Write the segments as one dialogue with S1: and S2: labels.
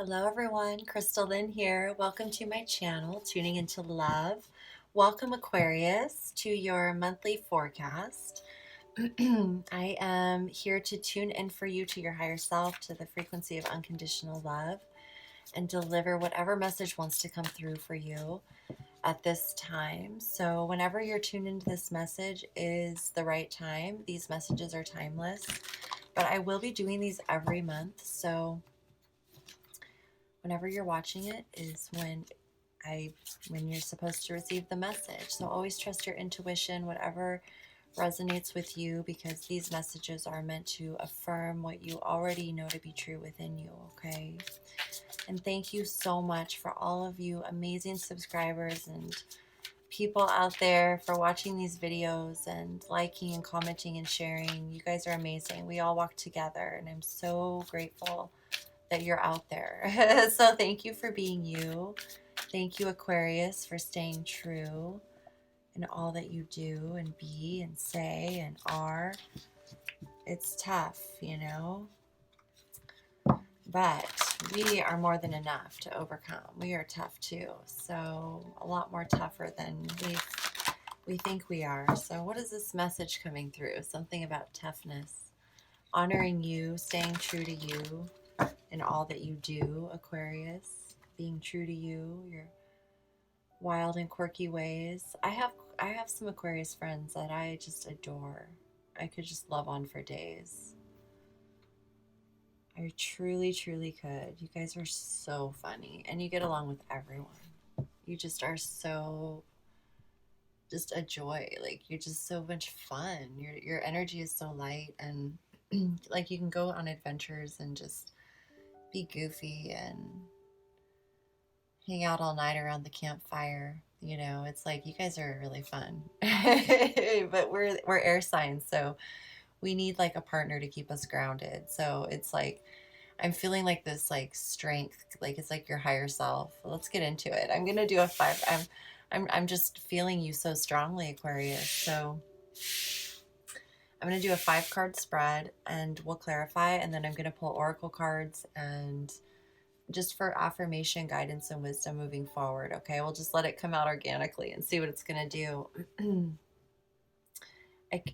S1: Hello everyone, Crystal Lynn here. Welcome to my channel, Tuning into Love. Welcome Aquarius to your monthly forecast. I am here to tune in for you to your higher self, to the frequency of unconditional love, and deliver whatever message wants to come through for you at this time. So whenever you're tuned into this message is the right time. These messages are timeless, but I will be doing these every month. So whenever you're watching it is when you're supposed to receive the message. So always trust your intuition, whatever resonates with you, because these messages are meant to affirm what you already know to be true within you, okay? And thank you so much for all of you amazing subscribers and people out there for watching these videos and liking and commenting and sharing. You guys are amazing. We all walk together, and I'm so grateful that you're out there. So thank you for being you. Thank you, Aquarius, for staying true in all that you do and be and say and are. It's tough, but we are more than enough to overcome. We are tough too. So a lot more tougher than we think we are. So what is this message coming through? Something about toughness, honoring you, staying true to you in all that you do, Aquarius, being true to you, your wild and quirky ways. I have some Aquarius friends that I just adore. I could just love on for days. I truly, truly could. You guys are so funny, and you get along with everyone. You just are so just a joy. Like, you're just so much fun. Your energy is so light, and like, you can go on adventures and just be goofy and hang out all night around the campfire. It's like you guys are really fun. But we're air signs, so we need like a partner to keep us grounded. So it's like I'm feeling like this like strength, like it's like your higher self. Let's get into it. I'm gonna do a five. I'm just feeling you so strongly, Aquarius. So I'm gonna do a 5 card spread, and we'll clarify, and then I'm gonna pull oracle cards and just for affirmation, guidance, and wisdom moving forward. Okay, we'll just let it come out organically and see what it's gonna do.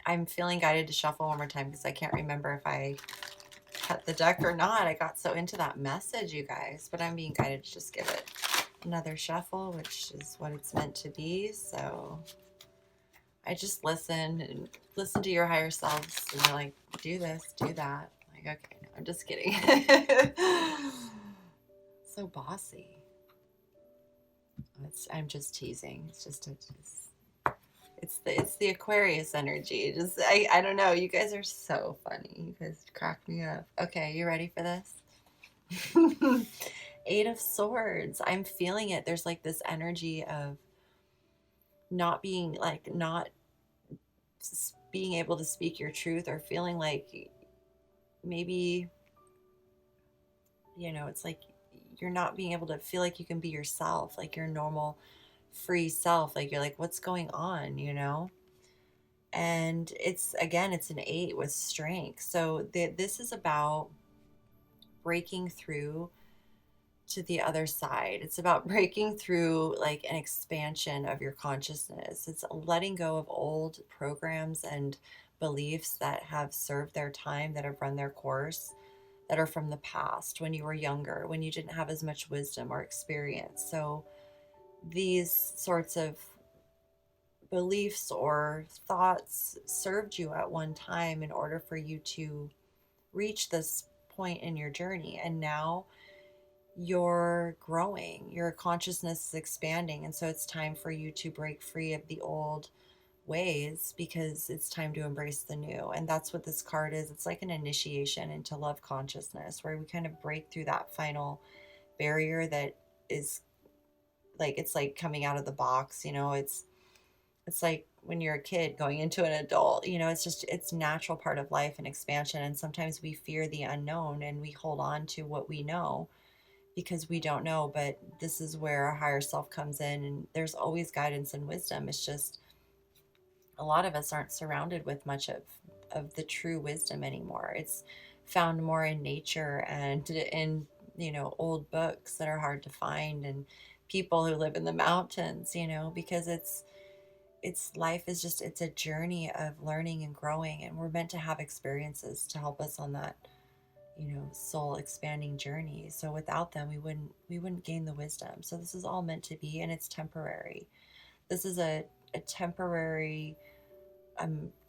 S1: I'm feeling guided to shuffle one more time because I can't remember if I cut the deck or not. I got so into that message, you guys, but I'm being guided to just give it another shuffle, which is what it's meant to be. So I just listen to your higher selves, and you're like, do this, do that. Like, okay, no, I'm just kidding. So bossy. I'm just teasing. It's the Aquarius energy. Just I don't know. You guys are so funny. You guys crack me up. Okay, you ready for this? 8 of Swords. I'm feeling it. There's like this energy of not being being able to speak your truth, or feeling like maybe it's like you're not being able to feel like you can be yourself, like your normal free self. Like, you're like, what's going on, and it's an 8 with strength. So this is about breaking through to the other side. It's about breaking through like an expansion of your consciousness. It's letting go of old programs and beliefs that have served their time, that have run their course, that are from the past, when you were younger, when you didn't have as much wisdom or experience. So these sorts of beliefs or thoughts served you at one time in order for you to reach this point in your journey. And now you're growing, your consciousness is expanding. And so it's time for you to break free of the old ways, because it's time to embrace the new. And that's what this card is. It's like an initiation into love consciousness, where we kind of break through that final barrier that is like, it's like coming out of the box. It's like when you're a kid going into an adult. It's natural part of life and expansion. And sometimes we fear the unknown, and we hold on to what we know because we don't know. But this is where our higher self comes in, and there's always guidance and wisdom. It's just a lot of us aren't surrounded with much of the true wisdom anymore. It's found more in nature and in old books that are hard to find, and people who live in the mountains, because it's life is just, it's a journey of learning and growing, and we're meant to have experiences to help us on that, soul expanding journey. So without them, we wouldn't gain the wisdom. So this is all meant to be, and it's temporary. This is a temporary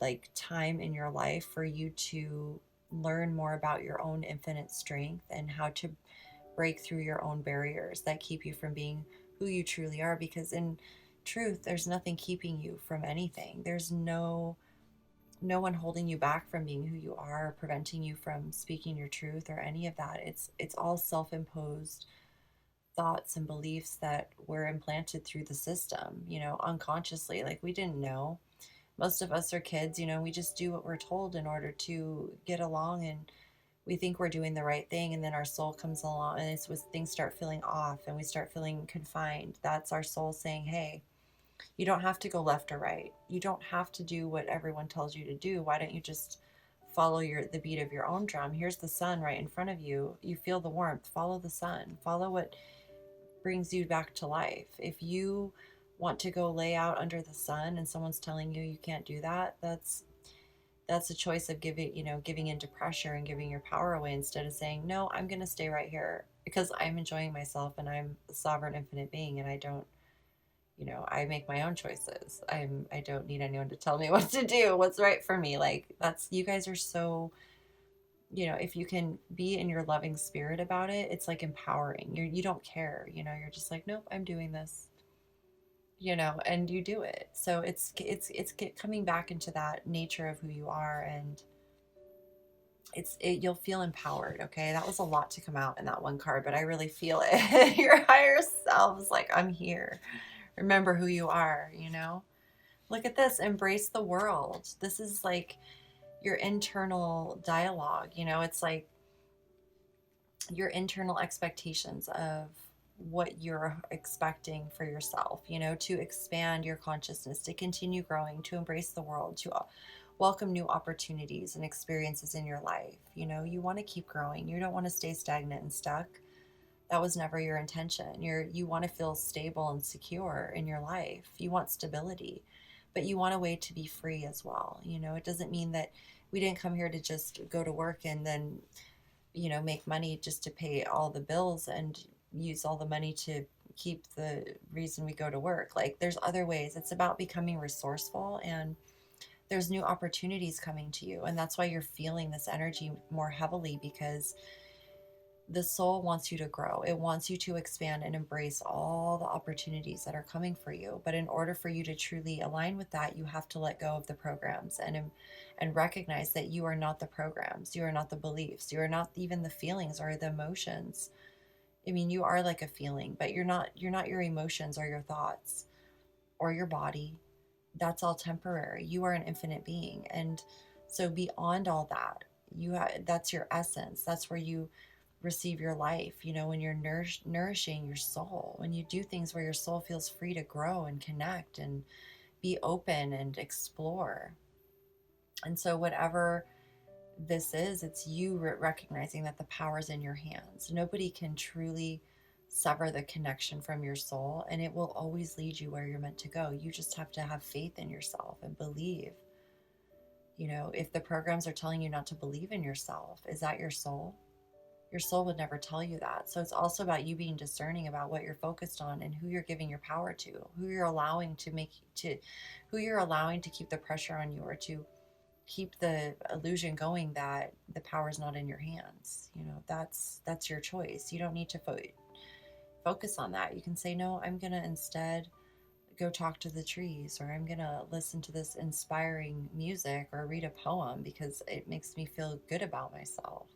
S1: like time in your life for you to learn more about your own infinite strength and how to break through your own barriers that keep you from being who you truly are, because in truth there's nothing keeping you from anything. There's no one holding you back from being who you are, preventing you from speaking your truth or any of that. It's all self-imposed thoughts and beliefs that were implanted through the system, unconsciously. Like, we didn't know. Most of us are kids, we just do what we're told in order to get along, and we think we're doing the right thing, and then our soul comes along, and it's when things start feeling off and we start feeling confined. That's our soul saying, hey, you don't have to go left or right. You don't have to do what everyone tells you to do. Why don't you just follow the beat of your own drum? Here's the sun right in front of you. You feel the warmth. Follow the sun. Follow what brings you back to life. If you want to go lay out under the sun and someone's telling you you can't do that, that's a choice of giving into pressure and giving your power away, instead of saying, no, I'm going to stay right here because I'm enjoying myself and I'm a sovereign infinite being, and I don't, I make my own choices. I don't need anyone to tell me what to do, what's right for me. Like, that's, you guys are so, if you can be in your loving spirit about it, it's like empowering. You don't care, you're just like, nope, I'm doing this, and you do it. So it's coming back into that nature of who you are, and you'll feel empowered. Okay, that was a lot to come out in that one card, but I really feel it. Your higher self is like, I'm here. Remember who you are. Look at this. Embrace the world. This is like your internal dialogue. It's like your internal expectations of what you're expecting for yourself, to expand your consciousness, to continue growing, to embrace the world, to welcome new opportunities and experiences in your life. You want to keep growing. You don't want to stay stagnant and stuck. That was never your intention. You want to feel stable and secure in your life. You want stability, but you want a way to be free as well. It doesn't mean that we didn't come here to just go to work and then, make money just to pay all the bills and use all the money to keep the reason we go to work. Like, there's other ways. It's about becoming resourceful, and there's new opportunities coming to you. And that's why you're feeling this energy more heavily, because the soul wants you to grow. It wants you to expand and embrace all the opportunities that are coming for you. But in order for you to truly align with that, you have to let go of the programs and recognize that you are not the programs. You are not the beliefs. You are not even the feelings or the emotions. I mean, you are like a feeling, but you're not your emotions or your thoughts or your body. That's all temporary. You are an infinite being. And so beyond all that, that's your essence. That's where you receive your life, when you're nourishing your soul, when you do things where your soul feels free to grow and connect and be open and explore. And so whatever this is, it's you recognizing that the power is in your hands. Nobody can truly sever the connection from your soul, and it will always lead you where you're meant to go. You just have to have faith in yourself and believe. If the programs are telling you not to believe in yourself, is that your soul? Your soul would never tell you that. So it's also about you being discerning about what you're focused on and who you're giving your power to, who you're allowing to keep the pressure on you, or to keep the illusion going that the power is not in your hands. That's your choice. You don't need to focus on that. You can say, no, I'm going to instead go talk to the trees, or I'm going to listen to this inspiring music or read a poem because it makes me feel good about myself.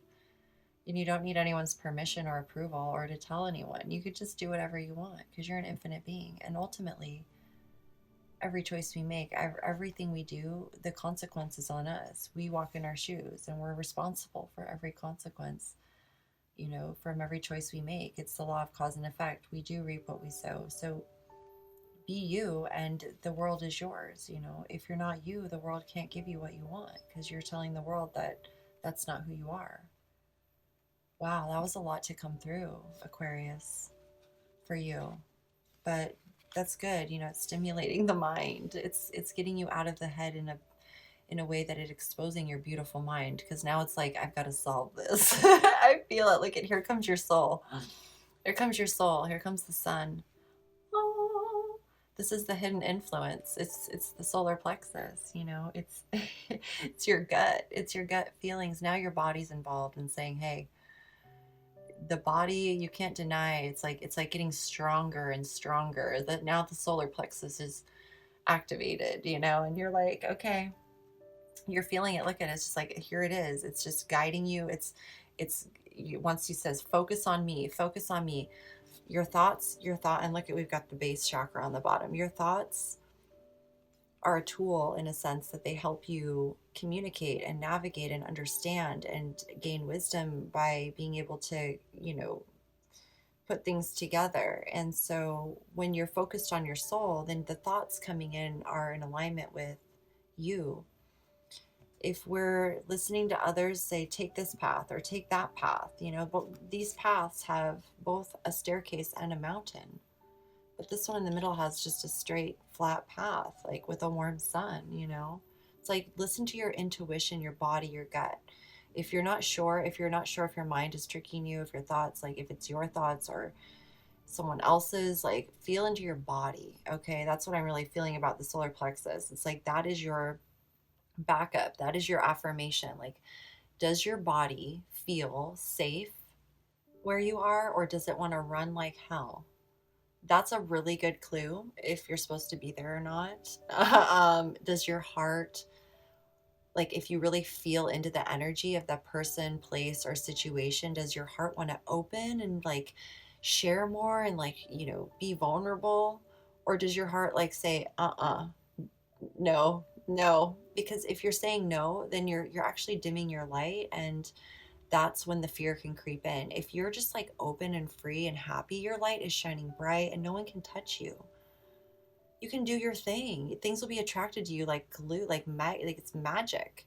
S1: And you don't need anyone's permission or approval or to tell anyone. You could just do whatever you want because you're an infinite being. And ultimately, every choice we make, everything we do, the consequence is on us. We walk in our shoes and we're responsible for every consequence, from every choice we make. It's the law of cause and effect. We do reap what we sow. So be you, and the world is yours. If you're not you, the world can't give you what you want because you're telling the world that that's not who you are. Wow, that was a lot to come through, Aquarius, for you. But that's good. You know, it's stimulating the mind. It's getting you out of the head in a way that it's exposing your beautiful mind, because now it's like I've got to solve this. I feel it. Look at, here comes your soul. Here comes your soul. Here comes the sun. Oh, this is the hidden influence. It's the solar plexus, you know. It's it's your gut. It's your gut feelings. Now your body's involved in saying, "Hey, the body, you can't deny, it's like getting stronger and stronger. That now the solar plexus is activated, you know, and you're like, okay, you're feeling it. Look at it. It's just like, here it is. It's just guiding you. It's you, once he says, focus on me, focus on me. Your thoughts, your thought, and look at, we've got the base chakra on the bottom. Your thoughts are a tool in a sense that they help you communicate and navigate and understand and gain wisdom by being able to, you know, put things together. And so when you're focused on your soul, then the thoughts coming in are in alignment with you. If we're listening to others say, take this path or take that path, you know, but these paths have both a staircase and a mountain. But this one in the middle has just a straight, flat path, like with a warm sun, you know? It's like, listen to your intuition, your body, your gut. If you're not sure, if your mind is tricking you, if your thoughts, like if it's your thoughts or someone else's, like feel into your body. Okay. That's what I'm really feeling about the solar plexus. It's like that is your backup. That is your affirmation. Like, does your body feel safe where you are, or does it want to run like hell? That's a really good clue if you're supposed to be there or not. Does your heart, like if you really feel into the energy of that person, place, or situation, does your heart want to open and like share more and like, you know, be vulnerable? Or does your heart like say, no, no? Because if you're saying no, then you're actually dimming your light, and that's when the fear can creep in. If you're just like open and free and happy, your light is shining bright and no one can touch you. You can do your thing. Things will be attracted to you like glue, like it's magic.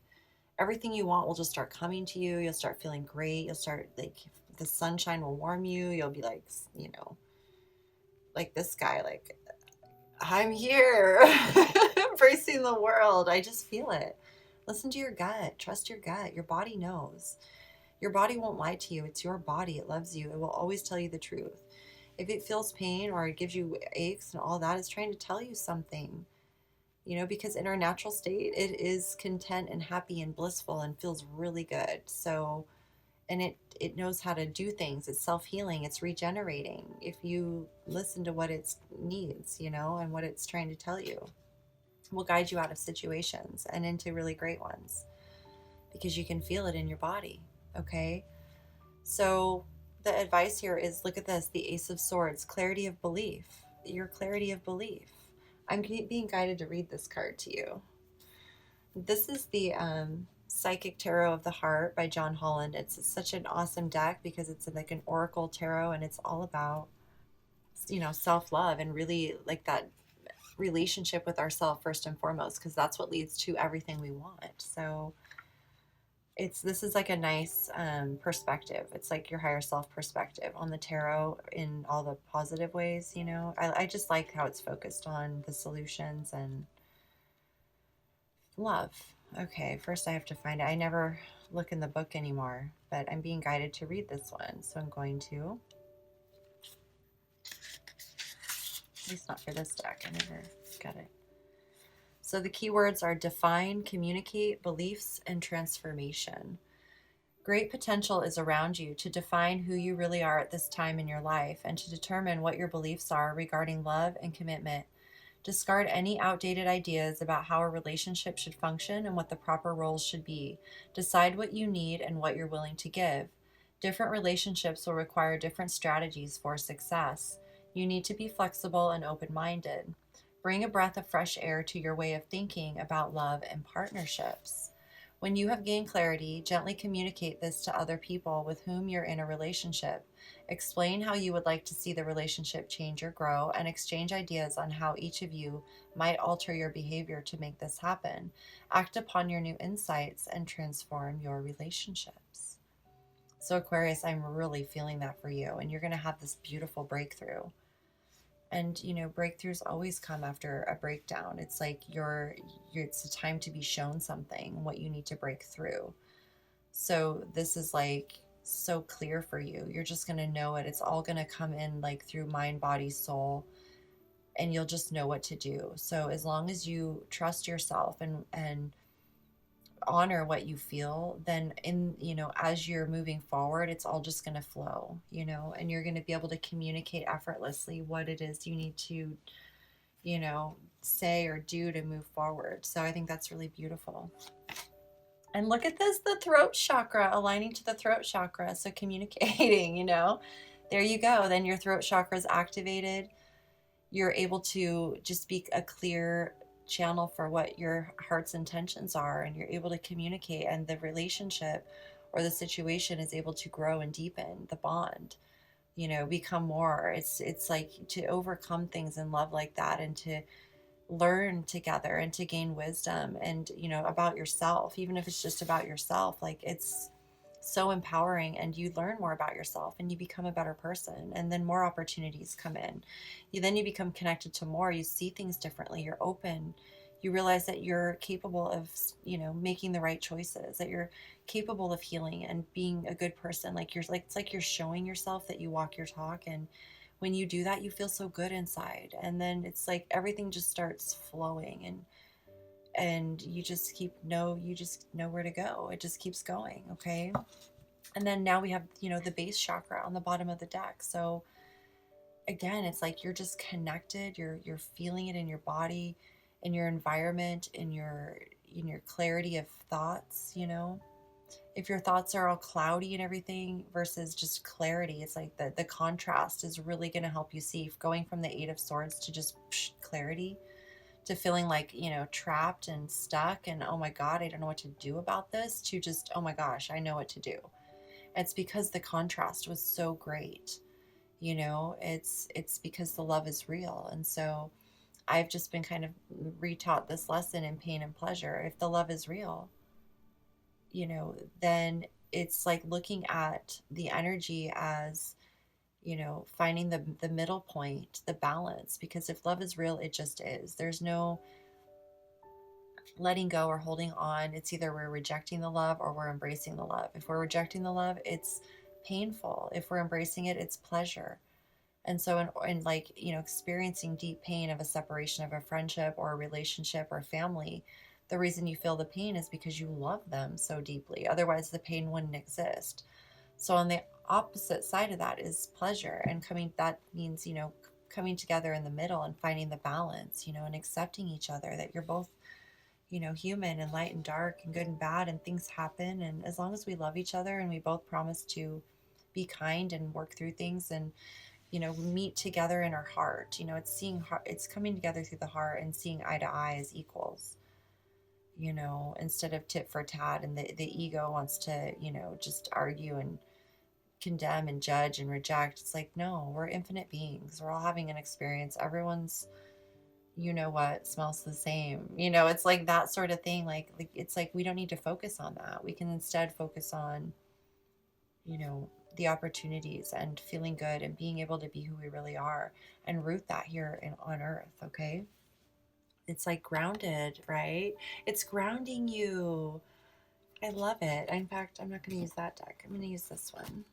S1: Everything you want will just start coming to you. You'll start feeling great. You'll start like the sunshine will warm you. You'll be like, you know, like this guy, like I'm here, embracing the world. I just feel it. Listen to your gut. Trust your gut. Your body knows. Your body won't lie to you. It's your body. It loves you. It will always tell you the truth. If it feels pain or it gives you aches and all that, it's trying to tell you something, you know, because in our natural state, it is content and happy and blissful and feels really good. So, and it knows how to do things. It's self-healing. It's regenerating. If you listen to what it needs, you know, and what it's trying to tell you, will guide you out of situations and into really great ones because you can feel it in your body. Okay. So the advice here is, look at this, the Ace of Swords, clarity of belief, your clarity of belief. I'm being guided to read this card to you. This is the Psychic Tarot of the Heart by John Holland. It's such an awesome deck because it's like an oracle tarot, and it's all about, you know, self-love and really like that relationship with ourselves first and foremost, because that's what leads to everything we want. So this is like a nice perspective. It's like your higher self perspective on the tarot in all the positive ways, you know. I just like how it's focused on the solutions and love. Okay, first I have to find it. I never look in the book anymore, but I'm being guided to read this one, so I'm going to. At least not for this deck. I never got it. So the keywords are define, communicate, beliefs, and transformation. Great potential is around you to define who you really are at this time in your life and to determine what your beliefs are regarding love and commitment. Discard any outdated ideas about how a relationship should function and what the proper roles should be. Decide what you need and what you're willing to give. Different relationships will require different strategies for success. You need to be flexible and open-minded. Bring a breath of fresh air to your way of thinking about love and partnerships. When you have gained clarity, gently communicate this to other people with whom you're in a relationship. Explain how you would like to see the relationship change or grow, and exchange ideas on how each of you might alter your behavior to make this happen. Act upon your new insights and transform your relationships. So Aquarius, I'm really feeling that for you, and you're going to have this beautiful breakthrough. And breakthroughs always come after a breakdown. It's like it's a time to be shown something, what you need to break through. So this is like so clear for you. You're just going to know it. It's all going to come in like through mind, body, soul, and you'll just know what to do. So as long as you trust yourself and honor what you feel, then as you're moving forward, it's all just going to flow, and you're going to be able to communicate effortlessly what it is you need to, say or do to move forward. So I think that's really beautiful. And look at this, the throat chakra, aligning to the throat chakra. So communicating, there you go. Then your throat chakra is activated. You're able to just speak a clear channel for what your heart's intentions are, and you're able to communicate, and the relationship or the situation is able to grow and deepen the bond, become more. It's like to overcome things in love like that, and to learn together and to gain wisdom and about yourself, even if it's just about yourself. Like, it's so empowering, and you learn more about yourself and you become a better person, and then more opportunities come in. You become connected to more, you see things differently, you're open, you realize that you're capable of making the right choices, that you're capable of healing and being a good person. Like, it's like you're showing yourself that you walk your talk, and when you do that, you feel so good inside, and then it's like everything just starts flowing, and you just know where to go. It just keeps going. Okay. And then now we have, the base chakra on the bottom of the deck. So again, it's like you're just connected. You're feeling it in your body, in your environment, in your clarity of thoughts. If your thoughts are all cloudy and everything versus just clarity, it's like the contrast is really going to help you see, going from the Eight of Swords to just clarity, to feeling like, trapped and stuck and, oh my God, I don't know what to do about this, to just, oh my gosh, I know what to do. It's because the contrast was so great. It's because the love is real. And so I've just been kind of retaught this lesson in pain and pleasure. If the love is real, then it's like looking at the energy as, finding the middle point, the balance. Because if love is real, it just is. There's no letting go or holding on. It's either we're rejecting the love or we're embracing the love. If we're rejecting the love, it's painful. If we're embracing it, it's pleasure. And so in like, experiencing deep pain of a separation of a friendship or a relationship or family, the reason you feel the pain is because you love them so deeply. Otherwise, the pain wouldn't exist. So on the opposite side of that is pleasure, and that means, coming together in the middle and finding the balance, and accepting each other, that you're both, human, and light and dark, and good and bad, and things happen. And as long as we love each other and we both promise to be kind and work through things, and, meet together in our heart, it's coming together through the heart and seeing eye to eye as equals, instead of tit for tat. And the ego wants to, just argue and condemn and judge and reject. It's like, no, we're infinite beings. We're all having an experience. Everyone's, smells the same. It's like that sort of thing. Like it's like we don't need to focus on that. We can instead focus on, the opportunities and feeling good and being able to be who we really are, and root that here on earth. Okay. It's like grounded, right? It's grounding you. I love it. In fact, I'm not going to use that deck. I'm going to use this one.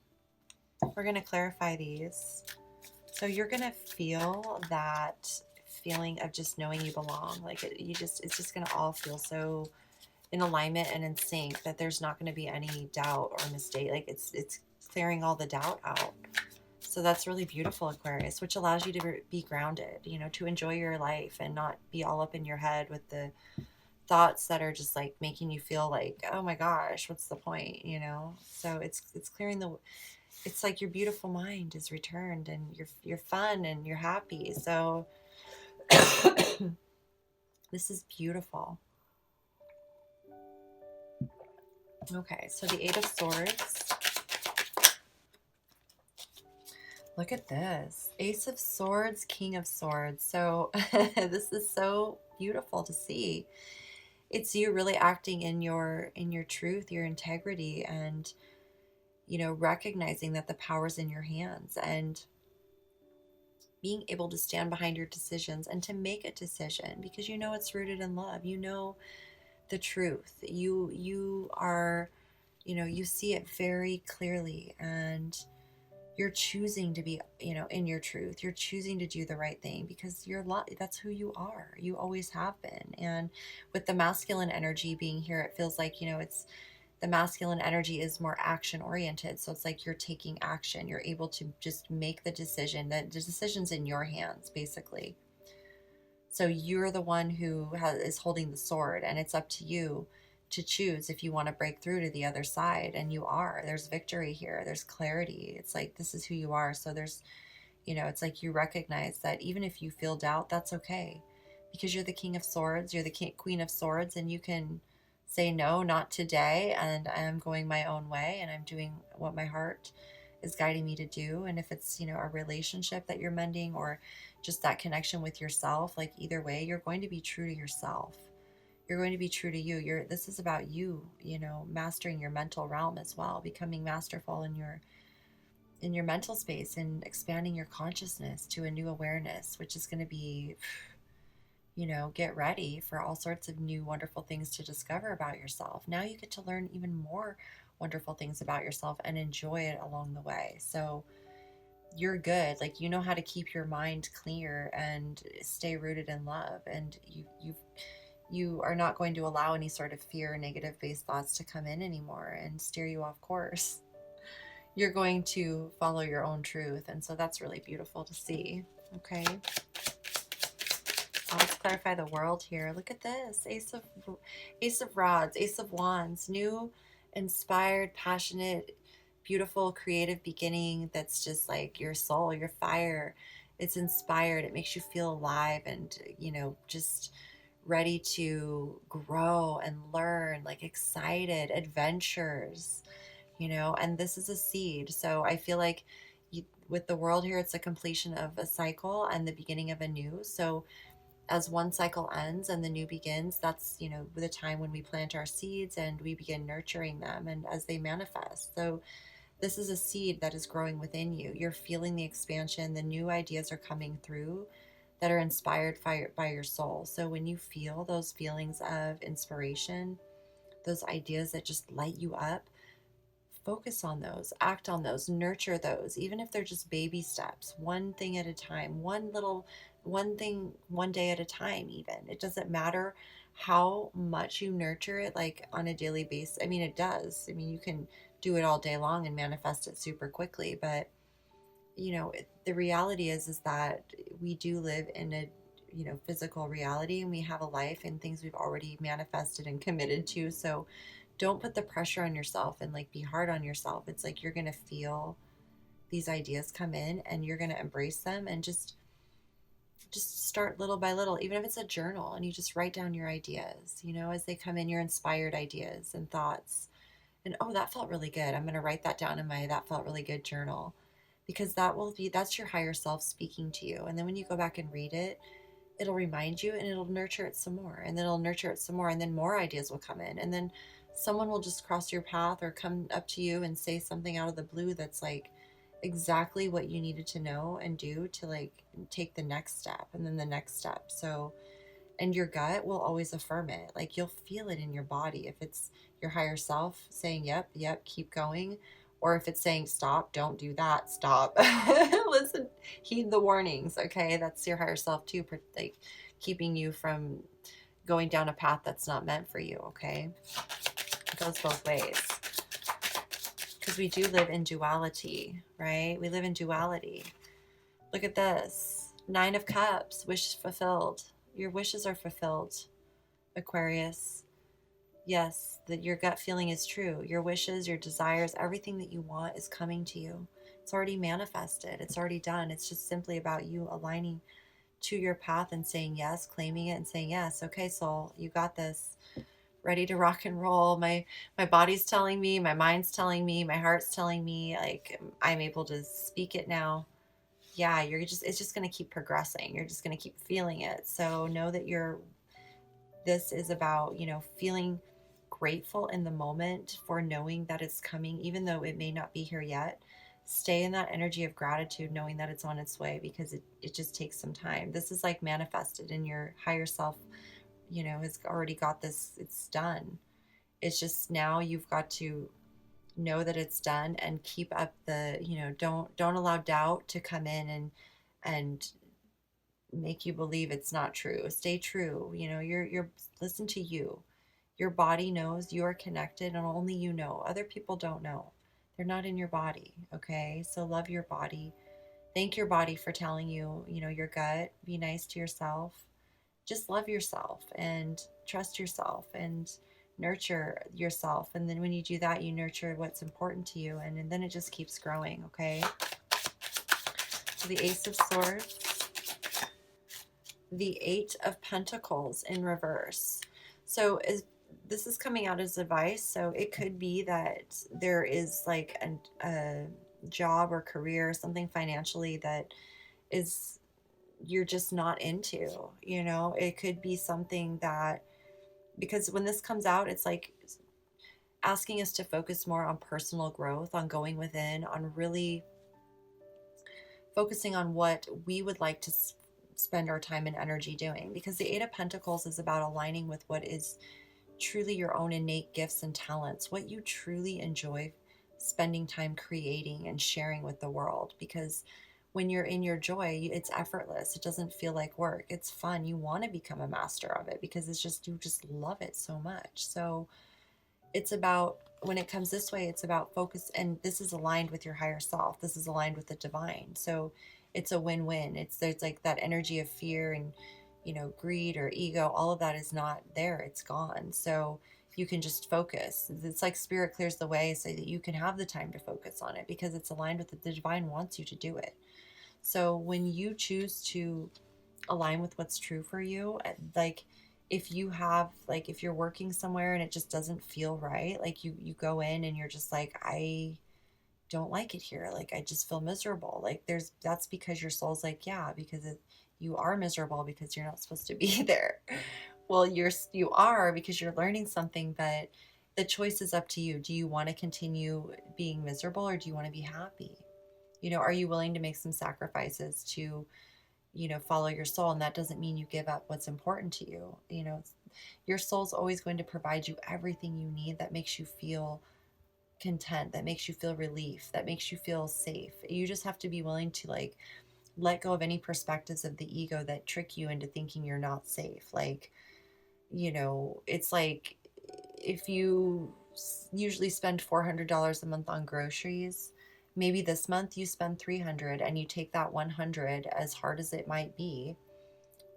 S1: We're going to clarify these. So you're going to feel that feeling of just knowing you belong. Like it's just going to all feel so in alignment and in sync, that there's not going to be any doubt or mistake. Like it's clearing all the doubt out. So that's really beautiful, Aquarius, which allows you to be grounded, to enjoy your life and not be all up in your head with the thoughts that are just like making you feel like, oh my gosh, what's the point? So it's clearing it's like your beautiful mind is returned, and you're fun and you're happy. So this is beautiful. Okay, so the Eight of Swords. Look at this. Ace of Swords, King of Swords. So this is so beautiful to see. It's you really acting in your truth, your integrity, and recognizing that the power's in your hands and being able to stand behind your decisions and to make a decision because it's rooted in love. The truth. You are, you see it very clearly, and you're choosing to be, in your truth. You're choosing to do the right thing because that's who you are. You always have been. And with the masculine energy being here, it feels like, it's the masculine energy is more action oriented. So it's like you're taking action. You're able to just make the decision. That the decision's in your hands, basically. So you're the one who is holding the sword, and it's up to you to choose if you want to break through to the other side. And there's victory here. There's clarity. It's like, this is who you are. So it's like you recognize that even if you feel doubt, that's okay, because you're the king of swords. You're the queen of swords, and you can say, no, not today. And I'm going my own way, and I'm doing what my heart is guiding me to do. And if it's, a relationship that you're mending, or just that connection with yourself, like either way, you're going to be true to yourself. You're going to be true to you. This is about you, mastering your mental realm as well, becoming masterful in your mental space and expanding your consciousness to a new awareness, which is going to be, get ready for all sorts of new wonderful things to discover about yourself. Now you get to learn even more wonderful things about yourself and enjoy it along the way. So you're good. Like, you know how to keep your mind clear and stay rooted in love. And you are not going to allow any sort of fear or negative based thoughts to come in anymore and steer you off course. You're going to follow your own truth. And so that's really beautiful to see. Okay. Let's clarify the world here. Look at this. Ace of Rods, Ace of Wands, new, inspired, passionate, beautiful, creative beginning. That's just like your soul, your fire. It's inspired. It makes you feel alive and, just ready to grow and learn, like excited, adventures, and this is a seed. So I feel like with the world here, it's a completion of a cycle and the beginning of a new. So as one cycle ends and the new begins, that's, the time when we plant our seeds and we begin nurturing them and as they manifest. So this is a seed that is growing within you. You're feeling the expansion. The new ideas are coming through that are inspired by your soul. So when you feel those feelings of inspiration, those ideas that just light you up, focus on those, act on those, nurture those, even if they're just baby steps, one thing at a time, one thing, one day at a time. Even it doesn't matter how much you nurture it, like on a daily basis. I mean, it does. I mean, you can do it all day long and manifest it super quickly, but the reality is that we do live in a physical reality, and we have a life and things we've already manifested and committed to. So don't put the pressure on yourself and like be hard on yourself. It's like you're going to feel these ideas come in and you're going to embrace them and just start little by little, even if it's a journal, and you just write down your ideas, as they come in, your inspired ideas and thoughts. And oh, that felt really good. I'm going to write that down in my that felt really good journal, because that's your higher self speaking to you. And then when you go back and read it, it'll remind you and it'll nurture it some more, and then it'll nurture it some more, and then more ideas will come in, and then someone will just cross your path or come up to you and say something out of the blue that's like exactly what you needed to know and do to like take the next step and then the next step. So, and your gut will always affirm it. Like you'll feel it in your body if it's your higher self saying yep, keep going, or if it's saying stop, don't do that, stop. Listen, heed the warnings. Okay, that's your higher self too, like keeping you from going down a path that's not meant for you. Okay, it goes both ways, because we do live in duality, right? We live in duality. Look at this. 9 of Cups, wish fulfilled. Your wishes are fulfilled, Aquarius. Yes, that your gut feeling is true. Your wishes, your desires, everything that you want is coming to you. It's already manifested. It's already done. It's just simply about you aligning to your path and saying yes, claiming it and saying yes. Okay, soul, you got this. Ready to rock and roll. My body's telling me, my mind's telling me, my heart's telling me, like I'm able to speak it now. Yeah, it's just going to keep progressing. You're just going to keep feeling it. So know that this is about, feeling grateful in the moment for knowing that it's coming, even though it may not be here yet. Stay in that energy of gratitude, knowing that it's on its way, because it just takes some time. This is like manifested, and your higher self, has already got this, it's done. It's just now you've got to know that it's done and keep up the, don't allow doubt to come in and make you believe it's not true. Stay true. You're listen to you. Your body knows you are connected, and only you know. Other people don't know. They're not in your body, okay? So love your body. Thank your body for telling you, your gut. Be nice to yourself. Just love yourself and trust yourself and nurture yourself. And then when you do that, you nurture what's important to you, and then it just keeps growing, okay? So the Ace of Swords, the Eight of Pentacles in reverse. So this is coming out as advice. So it could be that there is like a job or career, something financially that is you're just not into. It could be something that, because when this comes out, it's like asking us to focus more on personal growth, on going within, on really focusing on what we would like to spend our time and energy doing. Because the Eight of Pentacles is about aligning with what is truly your own innate gifts and talents, what you truly enjoy spending time creating and sharing with the world. Because when you're in your joy, it's effortless. It doesn't feel like work. It's fun. You want to become a master of it because you just love it so much. So it's about, when it comes this way, it's about focus. And this is aligned with your higher self. This is aligned with the divine. So it's a win-win. There's like that energy of fear and, greed or ego. All of that is not there. It's gone. So you can just focus. It's like spirit clears the way so that you can have the time to focus on it, because it's aligned with the divine wants you to do it. So when you choose to align with what's true for you, like if you're working somewhere and it just doesn't feel right, like you go in and you're just like, I don't like it here. Like, I just feel miserable. Like that's because your soul's like, yeah, because you are miserable because you're not supposed to be there. Well, you are, because you're learning something, but the choice is up to you. Do you want to continue being miserable, or do you want to be happy? Are you willing to make some sacrifices to, follow your soul? And that doesn't mean you give up what's important to you. Your soul's always going to provide you everything you need that makes you feel content, that makes you feel relief, that makes you feel safe. You just have to be willing to like let go of any perspectives of the ego that trick you into thinking you're not safe. Like, it's like if you usually spend $400 a month on groceries, maybe this month you spend 300, and you take that 100, as hard as it might be,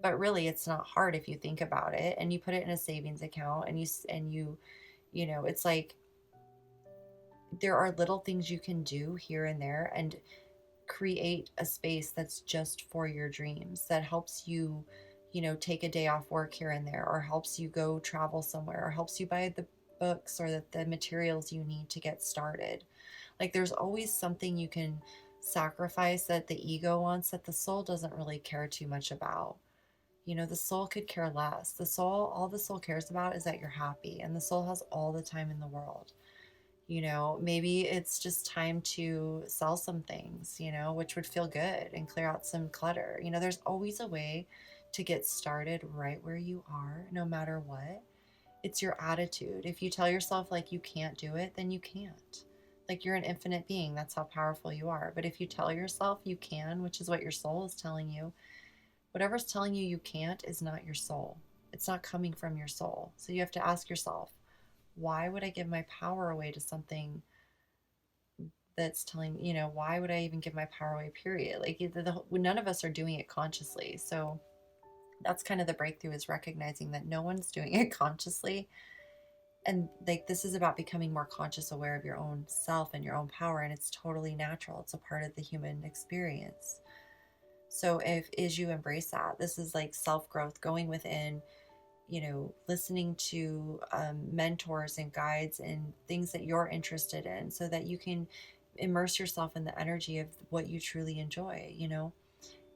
S1: but really it's not hard if you think about it, and you put it in a savings account, and it's like there are little things you can do here and there and create a space that's just for your dreams, that helps you, take a day off work here and there, or helps you go travel somewhere, or helps you buy the books or the materials you need to get started. Like, there's always something you can sacrifice that the ego wants that the soul doesn't really care too much about. The soul could care less. All the soul cares about is that you're happy, and the soul has all the time in the world. Maybe it's just time to sell some things, which would feel good, and clear out some clutter. There's always a way to get started right where you are, no matter what. It's your attitude. If you tell yourself like you can't do it, then you can't. Like, you're an infinite being. That's how powerful you are. But if you tell yourself you can, which is what your soul is telling you, whatever's telling you can't is not your soul. It's not coming from your soul. So you have to ask yourself, why would I give my power away to something that's telling, why would I even give my power away, period? Like, none of us are doing it consciously. So that's kind of the breakthrough, is recognizing that no one's doing it consciously. And like, this is about becoming more conscious, aware of your own self and your own power. And it's totally natural. It's a part of the human experience. So as you embrace that, this is like self-growth, going within, listening to mentors and guides and things that you're interested in, so that you can immerse yourself in the energy of what you truly enjoy.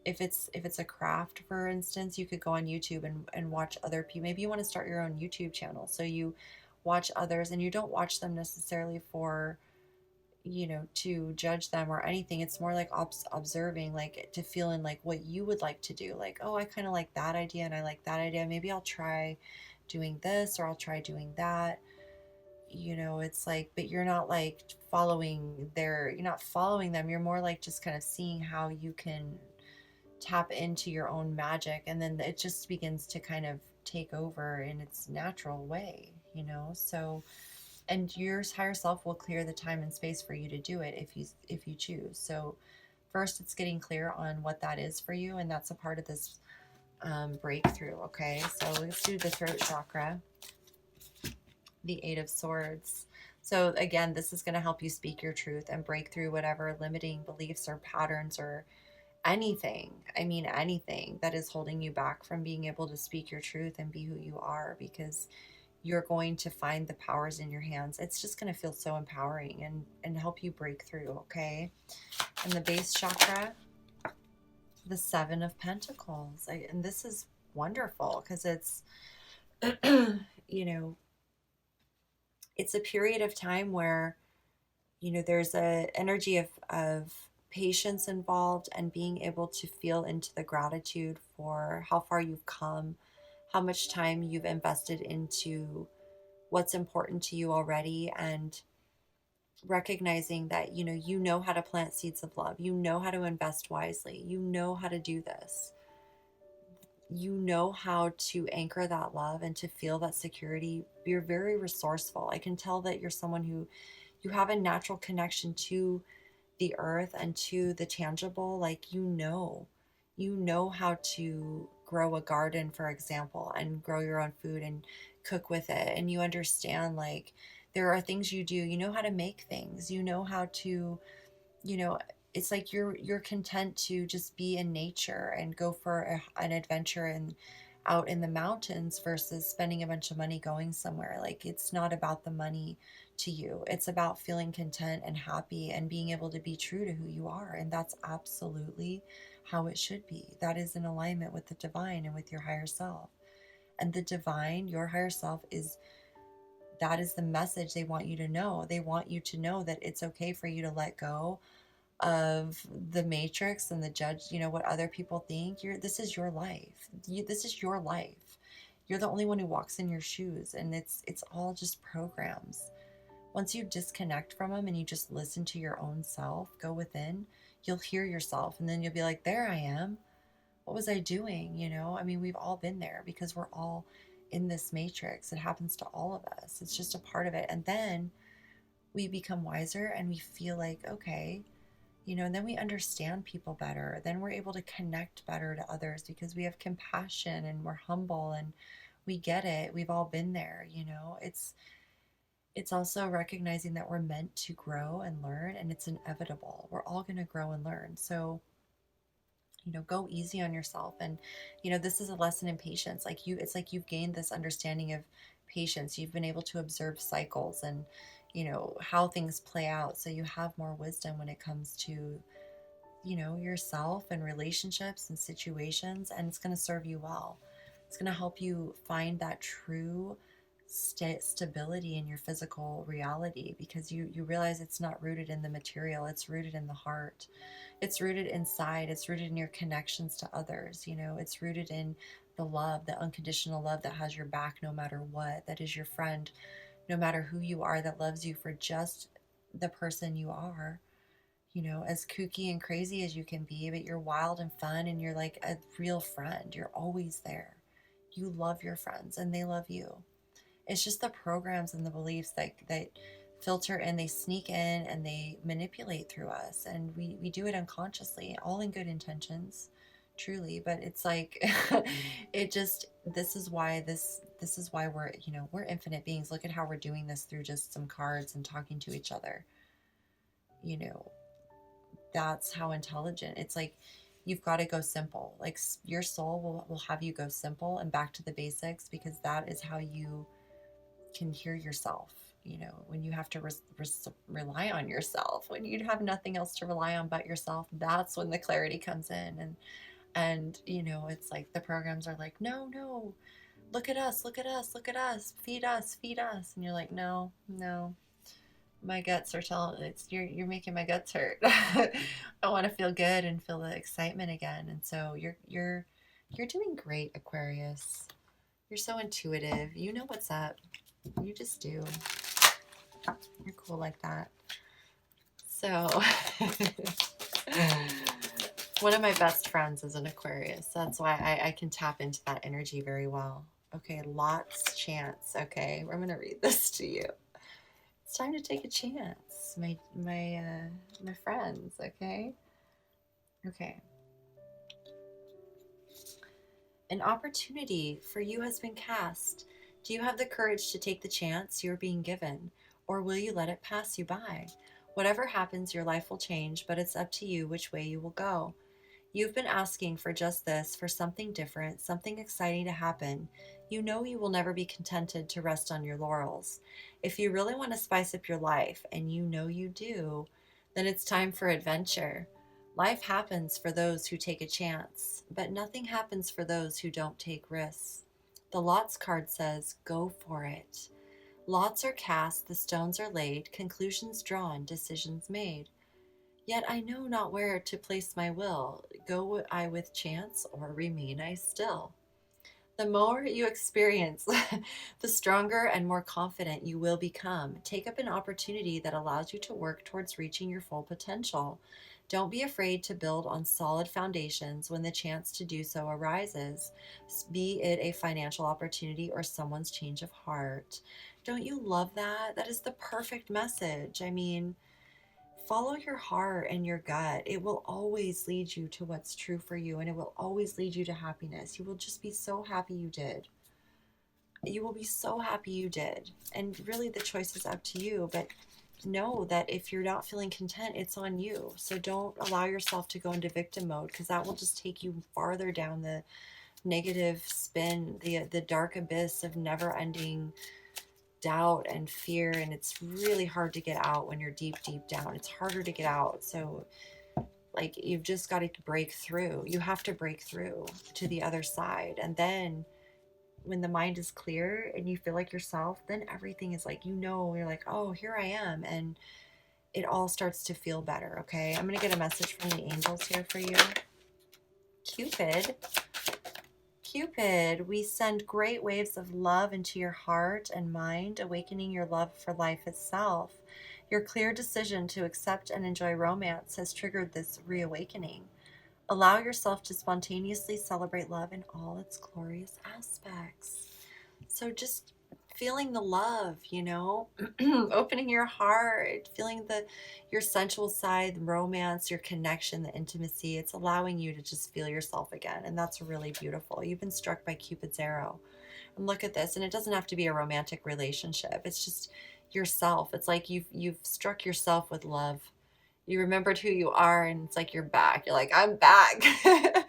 S1: If it's a craft, for instance, you could go on YouTube and watch other people. Maybe you want to start your own YouTube channel, so you watch others, and you don't watch them necessarily for, to judge them or anything. It's more like observing, like to feel in like what you would like to do. Like, oh, I kind of like that idea and I like that idea. Maybe I'll try doing this or I'll try doing that. It's like, but you're not like you're not following them. You're more like just kind of seeing how you can tap into your own magic. And then it just begins to kind of take over in its natural way. So, and your higher self will clear the time and space for you to do it if you choose. So first it's getting clear on what that is for you, and that's a part of this breakthrough. Okay, so let's do the throat chakra, the Eight of Swords. So again, this is going to help you speak your truth and break through whatever limiting beliefs or patterns or anything, anything that is holding you back from being able to speak your truth and be who you are, because you're going to find the powers in your hands. It's just going to feel so empowering and help you break through. Okay. And the base chakra, the Seven of Pentacles. And this is wonderful because it's, it's a period of time where, there's a energy of patience involved, and being able to feel into the gratitude for how far you've come, how much time you've invested into what's important to you already, and recognizing that you know how to plant seeds of love, you know how to invest wisely, you know how to do this, you know how to anchor that love and to feel that security. You're very resourceful. I can tell that you're someone who, you have a natural connection to the earth and to the tangible. Like, you know how to grow a garden, for example, and grow your own food and cook with it. And you understand, like, there are things you do, you know how to make things, you know how to, you know, it's like you're content to just be in nature and go for an adventure and out in the mountains versus spending a bunch of money going somewhere. Like, it's not about the money to you. It's about feeling content and happy and being able to be true to who you are. And that's absolutely how it should be. That is in alignment with the divine and with your higher self. And the divine, your higher self, that is the message they want you to know. They want you to know that it's okay for you to let go of the matrix and the judge, what other people think. This is your life. This is your life. You're the only one who walks in your shoes, and it's all just programs. Once you disconnect from them and you just listen to your own self, go within, you'll hear yourself, and then you'll be like, there I am. What was I doing? We've all been there because we're all in this matrix. It happens to all of us. It's just a part of it. And then we become wiser and we feel like, okay, and then we understand people better. Then we're able to connect better to others because we have compassion and we're humble and we get it. We've all been there. It's also recognizing that we're meant to grow and learn, and it's inevitable. We're all going to grow and learn. So, go easy on yourself. And, this is a lesson in patience. It's like you've gained this understanding of patience. You've been able to observe cycles and, how things play out. So you have more wisdom when it comes to, yourself and relationships and situations, and it's going to serve you well. It's going to help you find that true stability in your physical reality, because you realize it's not rooted in the material. It's rooted in the heart. It's rooted inside. It's rooted in your connections to others. It's rooted in the love, the unconditional love that has your back no matter what, that is your friend no matter who you are, that loves you for just the person you are. As kooky and crazy as you can be, but you're wild and fun, and you're like a real friend. You're always there. You love your friends and they love you. It's just the programs and the beliefs that filter and they sneak in and they manipulate through us. And we do it unconsciously, all in good intentions, truly. But it's like, this is why we're infinite beings. Look at how we're doing this through just some cards and talking to each other. That's how intelligent. It's like, you've got to go simple. Like, your soul will have you go simple and back to the basics, because that is how you can hear yourself. When you have to rely on yourself, when you have nothing else to rely on but yourself, that's when the clarity comes in. And it's like the programs are like, no, look at us, look at us, look at us, feed us, feed us. And you're like, no, no, my guts are telling, you're making my guts hurt. I want to feel good and feel the excitement again. And so you're doing great, Aquarius. You're so intuitive. You know what's up. You just do. You're cool like that. So one of my best friends is an Aquarius. That's why I can tap into that energy very well. Okay, lots chance. Okay, I'm gonna read this to you. It's time to take a chance, my friends. Okay, okay. An opportunity for you has been cast. Do you have the courage to take the chance you're being given, or will you let it pass you by? Whatever happens, your life will change, but it's up to you which way you will go. You've been asking for just this, for something different, something exciting to happen. You know you will never be contented to rest on your laurels. If you really want to spice up your life, and you know you do, then it's time for adventure. Life happens for those who take a chance, but nothing happens for those who don't take risks. The lots card says, go for it. Lots are cast, the stones are laid, conclusions drawn, decisions made. Yet I know not where to place my will. Go I with chance, or remain I still? The more you experience, the stronger and more confident you will become. Take up an opportunity that allows you to work towards reaching your full potential. Don't be afraid to build on solid foundations when the chance to do so arises, be it a financial opportunity or someone's change of heart. Don't you love that? That is the perfect message. I mean, follow your heart and your gut. It will always lead you to what's true for you, and it will always lead you to happiness. You will just be so happy you did. You will be so happy you did. And really, the choice is up to you. But know that if you're not feeling content, it's on you. So don't allow yourself to go into victim mode, because that will just take you farther down the negative spin, the dark abyss of never ending doubt and fear. And it's really hard to get out when you're deep down. It's harder to get out. So like, you've just got to break through. You have to break through to the other side. And then when the mind is clear and you feel like yourself, then everything is like, you're like, oh, here I am. And it all starts to feel better. Okay, I'm gonna get a message from the angels here for you. Cupid, Cupid, we send great waves of love into your heart and mind, awakening your love for life itself. Your clear decision to accept and enjoy romance has triggered this reawakening. Allow yourself to spontaneously celebrate love in all its glorious aspects. So just feeling the love, opening your heart, feeling your sensual side, the romance, your connection, the intimacy. It's allowing you to just feel yourself again. And that's really beautiful. You've been struck by Cupid's arrow. And look at this. And it doesn't have to be a romantic relationship. It's just yourself. It's like you've struck yourself with love. You remembered who you are, and it's like you're back. You're like, I'm back. I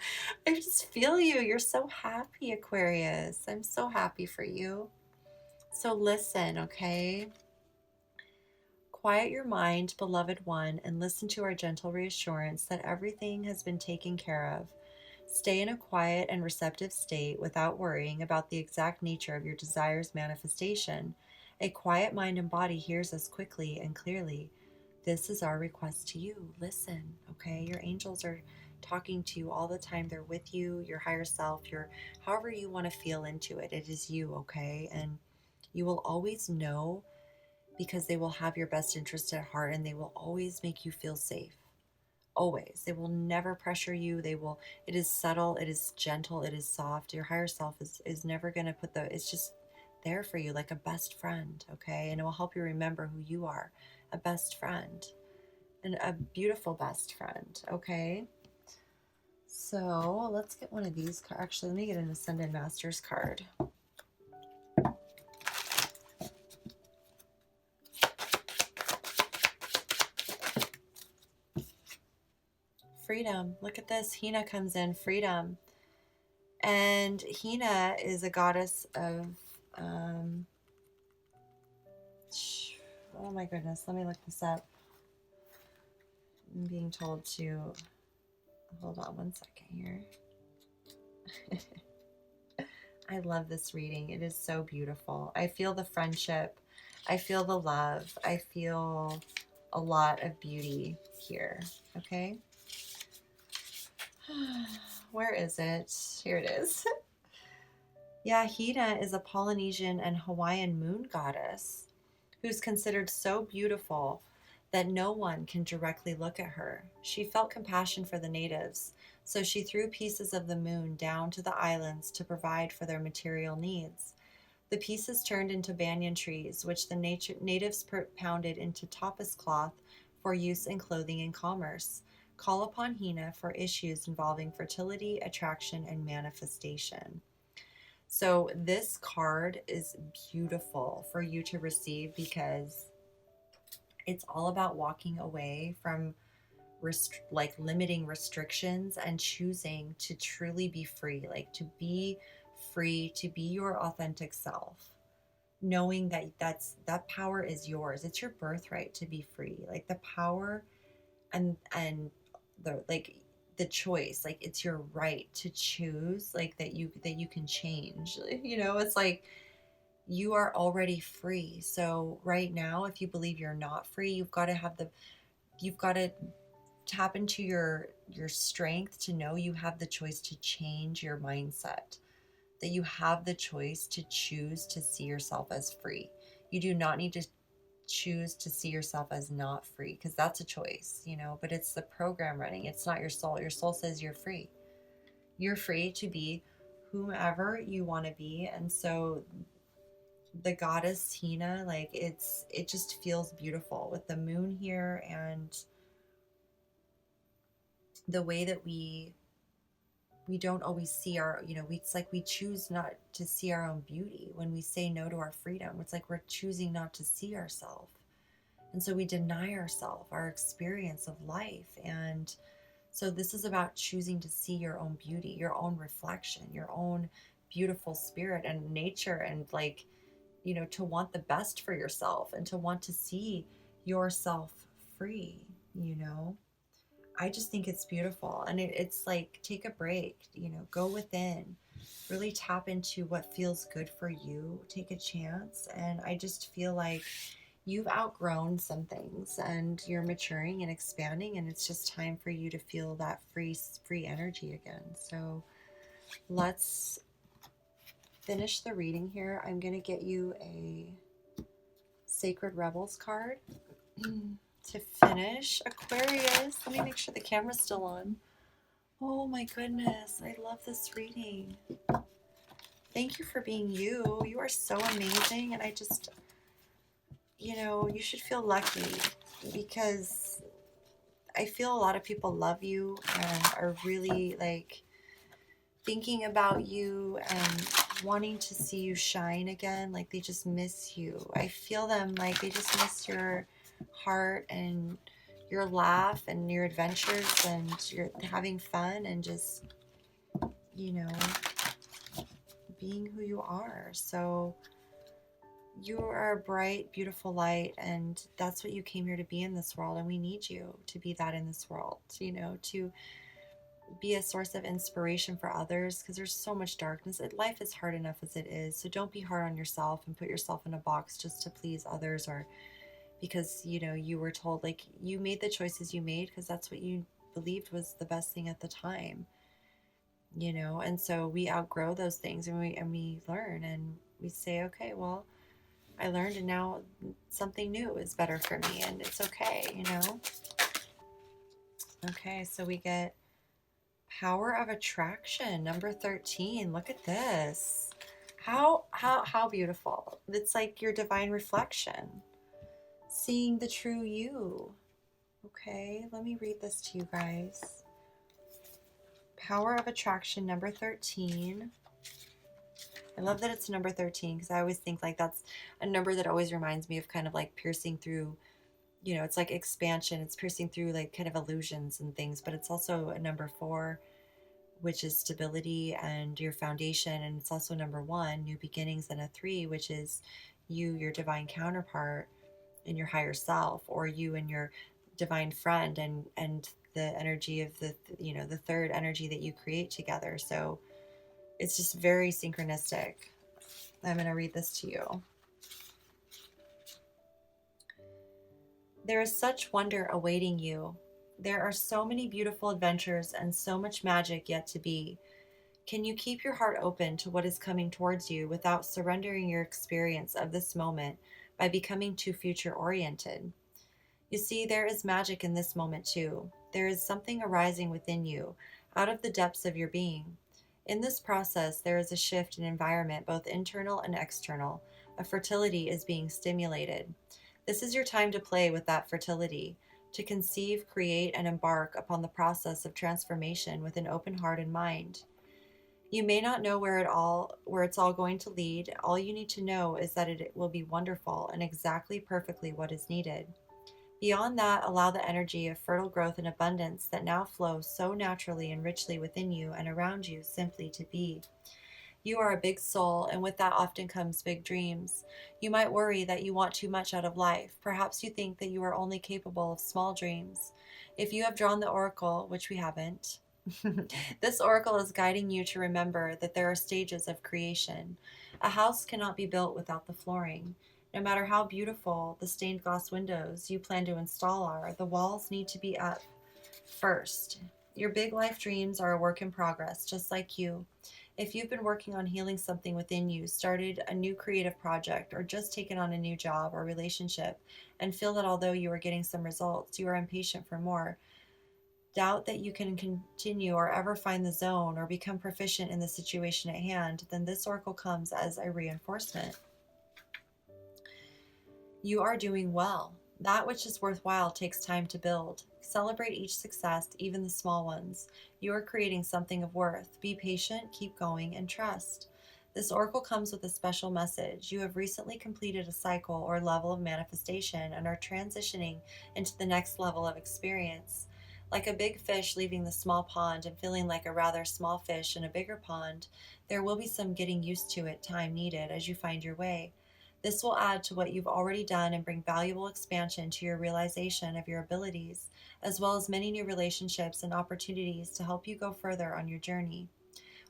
S1: just feel you. You're so happy, Aquarius. I'm so happy for you. So listen, okay? Quiet your mind, beloved one, and listen to our gentle reassurance that everything has been taken care of. Stay in a quiet and receptive state without worrying about the exact nature of your desire's manifestation. A quiet mind and body hears us quickly and clearly. This is our request to you. Listen, okay? Your angels are talking to you all the time. They're with you, your higher self, however you want to feel into it. It is you, okay? And you will always know, because they will have your best interest at heart, and they will always make you feel safe. Always. They will never pressure you. It is subtle, it is gentle, it is soft. Your higher self is never going to it's just there for you like a best friend, okay? And it will help you remember who you are, a best friend, and a beautiful best friend, okay? So let's get one of these cards. Actually, let me get an Ascended Masters card. Freedom. Look at this. Hina comes in. Freedom. And Hina is a goddess of, oh my goodness, let me look this up. I'm being told to, hold on one second here. I love this reading. It is so beautiful. I feel the friendship. I feel the love. I feel a lot of beauty here. Okay. Where is it? Here it is. Yeah, Hina is a Polynesian and Hawaiian moon goddess who's considered so beautiful that no one can directly look at her. She felt compassion for the natives, so she threw pieces of the moon down to the islands to provide for their material needs. The pieces turned into banyan trees, which the natives pounded into tapas cloth for use in clothing and commerce. Call upon Hina for issues involving fertility, attraction, and manifestation. So this card is beautiful for you to receive because it's all about walking away from like limiting restrictions and choosing to truly be free, like to be free, to be your authentic self, knowing that that power is yours. It's your birthright to be free. Like the power and the like the choice, like it's your right to choose, like that you can change. It's like you are already free. So right now, if you believe you're not free, you've got to tap into your strength to know you have the choice to change your mindset, that you have the choice to choose to see yourself as free. You do not need to choose to see yourself as not free, because that's a choice, but it's the program running. It's not your soul. Your soul says you're free. You're free to be whomever you want to be. And so the goddess Hina, like it just feels beautiful with the moon here, and the way that we don't always see our, it's like we choose not to see our own beauty when we say no to our freedom. It's like we're choosing not to see ourselves. And so we deny ourselves our experience of life. And so this is about choosing to see your own beauty, your own reflection, your own beautiful spirit and nature, and like, to want the best for yourself and to want to see yourself free. I just think it's beautiful. And it's like, take a break, go within, really tap into what feels good for you, take a chance. And I just feel like you've outgrown some things and you're maturing and expanding, and it's just time for you to feel that free energy again. So let's finish the reading here. I'm going to get you a Sacred Rebels card to finish. Aquarius, let me make sure the camera's still on. Oh my goodness, I love this reading. Thank you for being you. You are so amazing, and I just, you should feel lucky, because I feel a lot of people love you and are really like thinking about you and wanting to see you shine again. Like they just miss you. I feel them, like they just miss your heart and your laugh and your adventures and your having fun and just, being who you are. So you are a bright, beautiful light, and that's what you came here to be in this world. And we need you to be that in this world, to be a source of inspiration for others, because there's so much darkness. Life is hard enough as it is. So don't be hard on yourself and put yourself in a box just to please others, or because, you were told, like, you made the choices you made because that's what you believed was the best thing at the time, and so we outgrow those things, and we learn, and we say, okay, well, I learned, and now something new is better for me, and it's okay. Okay, so we get Power of Attraction, number 13. Look at this. How beautiful. It's like your divine reflection. Seeing the true you. Okay, let me read this to you guys. Power of Attraction, number 13. I love that it's number 13, because I always think like that's a number that always reminds me of kind of like piercing through, it's like expansion. It's piercing through like kind of illusions and things, but it's also a number 4, which is stability and your foundation. And it's also number 1, new beginnings, and a 3, which is you, your divine counterpart, and your higher self, or you and your divine friend, and the energy of the third energy that you create together. So It's just very synchronistic. I'm going to read this to you. There is such wonder awaiting you. There are so many beautiful adventures and so much magic yet to be. Can you keep your heart open to what is coming towards you without surrendering your experience of this moment by becoming too future oriented? You see, there is magic in this moment too. There is something arising within you, out of the depths of your being. In this process, there is a shift in environment, both internal and external. A fertility is being stimulated. This is your time to play with that fertility, to conceive, create, and embark upon the process of transformation with an open heart and mind. You may not know where it's all going to lead. All you need to know is that it will be wonderful and exactly perfectly what is needed. Beyond that, allow the energy of fertile growth and abundance that now flows so naturally and richly within you and around you simply to be. You are a big soul, and with that often comes big dreams. You might worry that you want too much out of life. Perhaps you think that you are only capable of small dreams. If you have drawn the oracle, which we haven't, this oracle is guiding you to remember that there are stages of creation. A house cannot be built without the flooring. No matter how beautiful the stained glass windows you plan to install are, the walls need to be up first. Your big life dreams are a work in progress, just like you. If you've been working on healing something within you, started a new creative project, or just taken on a new job or relationship, and feel that although you are getting some results, you are impatient for more, doubt that you can continue or ever find the zone or become proficient in the situation at hand, then this oracle comes as a reinforcement. You are doing well. That which is worthwhile takes time to build. Celebrate each success, even the small ones. You are creating something of worth. Be patient, keep going, and trust. This oracle comes with a special message. You have recently completed a cycle or level of manifestation and are transitioning into the next level of experience. Like a big fish leaving the small pond and feeling like a rather small fish in a bigger pond, there will be some getting used to it time needed as you find your way. This will add to what you've already done and bring valuable expansion to your realization of your abilities, as well as many new relationships and opportunities to help you go further on your journey.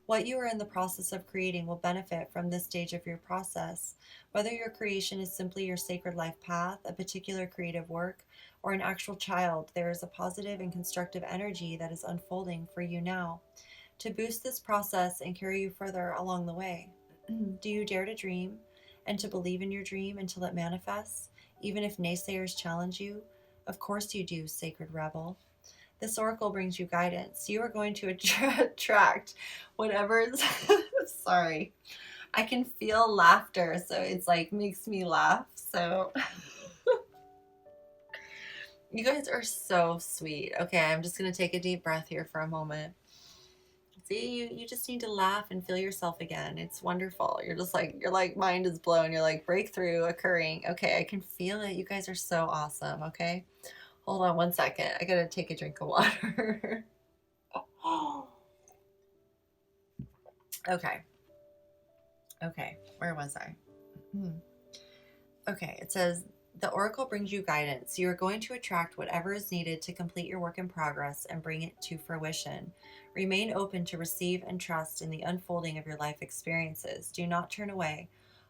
S1: What you are in the process of creating will benefit from this stage of your process. Whether your creation is simply your sacred life path, a particular creative work, or an actual child, there is a positive and constructive energy that is unfolding for you now to boost this process and carry you further along the way. Do you dare to dream and to believe in your dream until it manifests, even if naysayers challenge you? Of course you do, sacred rebel. This oracle brings you guidance. You are going to attract whatever is sorry. I can feel laughter, so it's like makes me laugh. So you guys are so sweet. Okay, I'm just going to take a deep breath here for a moment. See, you just need to laugh and feel yourself again. It's wonderful. You're just like, your like mind is blown. You're like, breakthrough occurring. Okay, I can feel it. You guys are so awesome. Okay, hold on one second. I gotta take a drink of water. Okay. Okay, where was I? Okay, it says, the oracle brings you guidance. You are going to attract whatever is needed to complete your work in progress and bring it to fruition. Remain open to receive and trust in the unfolding of your life experiences. Do not turn away.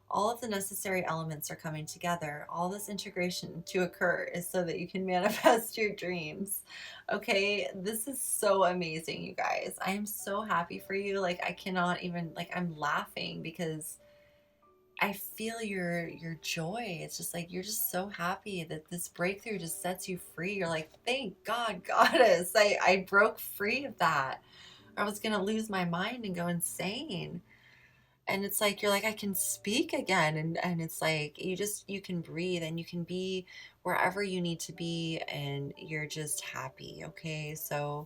S1: All of the necessary elements are coming together. All this integration to occur is so that you can manifest your dreams. Okay, this is so amazing, you guys. I am so happy for you. Like, I cannot even, like, I'm laughing because I feel your joy. It's just like you're just so happy that this breakthrough just sets you free. You're like, thank God, goddess. I broke free of that. I was gonna lose my mind and go insane. And it's like you're like, I can speak again, and it's like you can breathe and you can be wherever you need to be, and you're just happy. Okay, so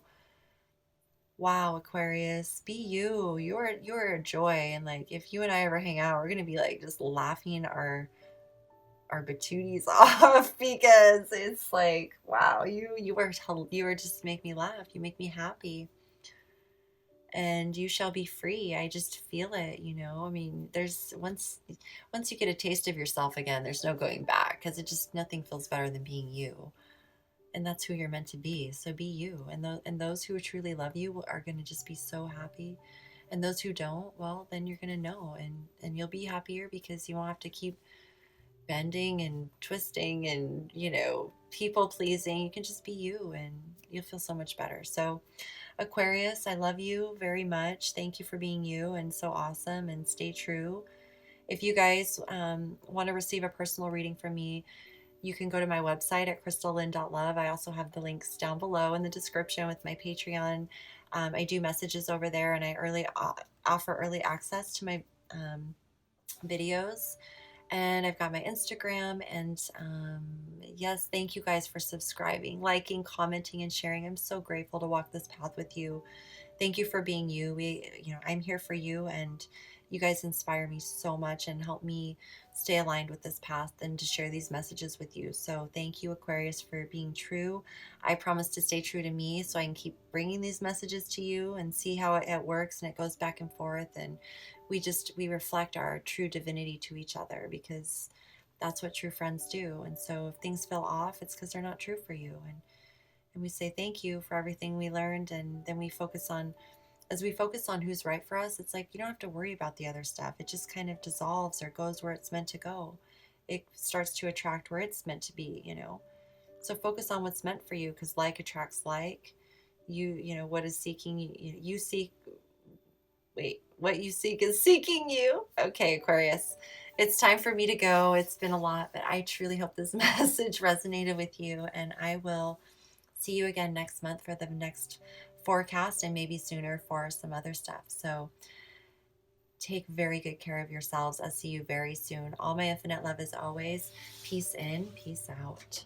S1: wow, Aquarius, be you. You're a joy, and like if you and I ever hang out, we're gonna be like just laughing our batooties off because it's like, wow, you were just make me laugh. You make me happy, and you shall be free. I just feel it, you know. I mean, there's once you get a taste of yourself again, there's no going back because it just nothing feels better than being you. And that's who you're meant to be. So be you. And those who truly love you are going to just be so happy. And those who don't, well, then you're going to know, and you'll be happier because you won't have to keep bending and twisting and, people pleasing. You can just be you and you'll feel so much better. So, Aquarius, I love you very much. Thank you for being you and so awesome, and stay true. If you guys want to receive a personal reading from me, you can go to my website at crystallyn.love. I also have the links down below in the description with my Patreon. I do messages over there, and I offer early access to my videos. And I've got my Instagram. And yes, thank you guys for subscribing, liking, commenting, and sharing. I'm so grateful to walk this path with you. Thank you for being you. I'm here for you, and you guys inspire me so much and help me stay aligned with this path and to share these messages with you. So thank you, Aquarius, for being true. I promise to stay true to me so I can keep bringing these messages to you and see how it works, and it goes back and forth, and we reflect our true divinity to each other, because that's what true friends do. And so if things feel off, it's because they're not true for you. And we say thank you for everything we learned, and then we focus on, as we focus on who's right for us, it's like you don't have to worry about the other stuff. It just kind of dissolves or goes where it's meant to go. It starts to attract where it's meant to be. So focus on what's meant for you, because like attracts like. What is seeking you seek. Wait, what you seek is seeking you. Okay, Aquarius, it's time for me to go. It's been a lot, but I truly hope this message resonated with you, and I will see you again next month for the next forecast, and maybe sooner for some other stuff. So take very good care of yourselves. I'll see you very soon. All my infinite love as always. Peace in, peace out.